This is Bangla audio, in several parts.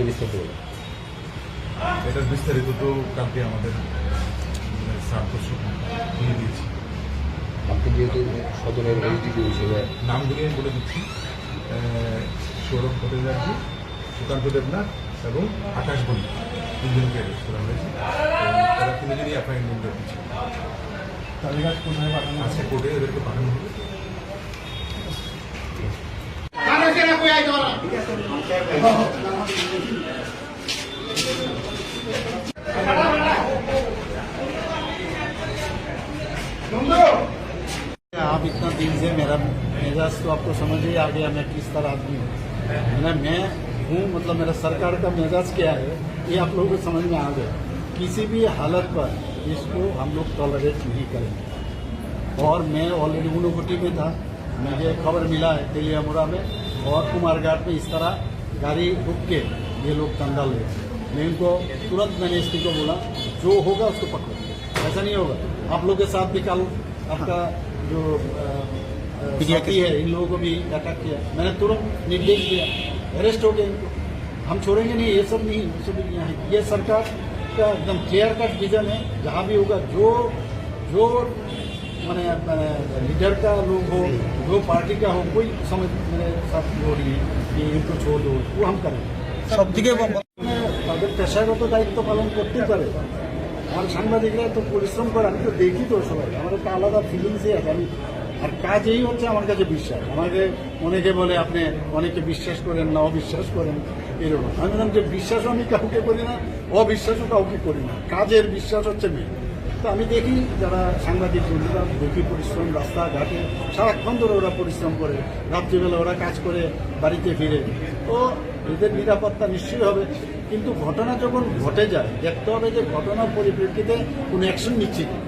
যদি বিস্তারিত বলেন। এটার বিস্তারিত তো কালকে আমাদের স্যার দর্শক দিয়ে দিয়েছি। আপনি যেহেতু সদরের এসডিপি হিসেবে নামগুলি আমি বলে দিচ্ছি, সৌরভ ভট্টাচার্য, সুকান্ত দেবনাথ এবং আকাশ বন্ধু, তিনজনকে অ্যারেস্ট করা হয়েছে। তারা তিনজনই অ্যাপয়েন্টমেন্ট দিচ্ছে। তালিকা কোথায় পাঠানো আজকে কোর্টে এদেরকে পাঠানো হবে। आप इतना दिन से मेरा मिजाज तो आपको समझ ही आ गया मैं किस तरह आदमी हूँ। मैं हूँ मतलब मेरा सरकार का मिजाज क्या है ये आप लोगों को समझ में आ गया। किसी भी हालत पर इसको हम लोग टॉलरेट नहीं करेंगे। और मैं ऑलरेडी ऊनकोटी में था, मुझे खबर मिला है तेलियामुड़ा में और कुमारघाट में इस तरह गाड़ी रुक के ये लोग दंगा ले। मैं इनको तुरंत मैंने एसपी को बोला जो होगा उसको पकड़ो, ऐसा नहीं होगा। आप लोग के साथ भी कल आपका जो साथी है इन लोगों को भी अटैक किया, मैंने तुरंत निर्देश दिया अरेस्ट हो गए इनको। हम छोड़ेंगे नहीं, ये सब नहीं, ये सब नहीं है। ये सरकार का एकदम क्लियर कट विजन है। जहाँ भी होगा जो जो मैंने लीडर का लोग हो, जो पार्टी का हो, कोई समझ मेरे साथ हो रही है कि इनको छोड़ दो, वो हम करेंगे। সব দিকে তাদের পেশাগত দায়িত্ব পালন করতেই পারে। আর সাংবাদিকরা তো পরিশ্রম করে, আমি তো দেখি তো সবাই, আমার একটা আলাদা ফিলিংসই আছে। আমি আর কাজেই হচ্ছে আমার কাছে বিশ্বাস। আমাকে অনেকে বলে আপনি অনেকে বিশ্বাস করেন না, অবিশ্বাস করেন, এরকম। আমি বললাম যে বিশ্বাসও আমি কাউকে করি না, অবিশ্বাসও কাউকে করি না, কাজের বিশ্বাস হচ্ছে মেয়ে। তো আমি দেখি যারা সাংবাদিক বন্ধুরা দেখি পরিশ্রম, রাস্তাঘাটে সারাক্ষণ ধরে ওরা পরিশ্রম করে, রাত্রিবেলা ওরা কাজ করে বাড়িতে ফিরে, তো এদের নিরাপত্তা নিশ্চয়ই হবে। কিন্তু ঘটনা যখন ঘটে যায় দেখতে হবে যে ঘটনার পরিপ্রেক্ষিতে কোনো অ্যাকশন নিচ্ছি কি।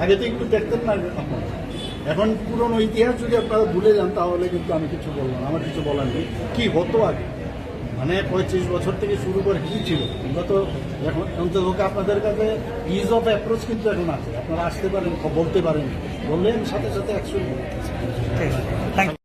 আগে তো একটু দেখতেন না আপনারা। এখন পুরনো ইতিহাস যদি আপনারা ভুলে যান তাহলে কিন্তু আমি কিছু বলবো না, আমার কিছু বলার নেই। কী হতো আগে, মানে 35 বছর থেকে শুরু করে কী ছিল, আমরা তো এখন অন্তত আপনাদের কাছে ইজ অফ অ্যাপ্রোচ কিন্তু এখন আছে। আপনারা আসতে পারেন, বলতে পারেন, বললে আমি সাথে সাথে অ্যাকশন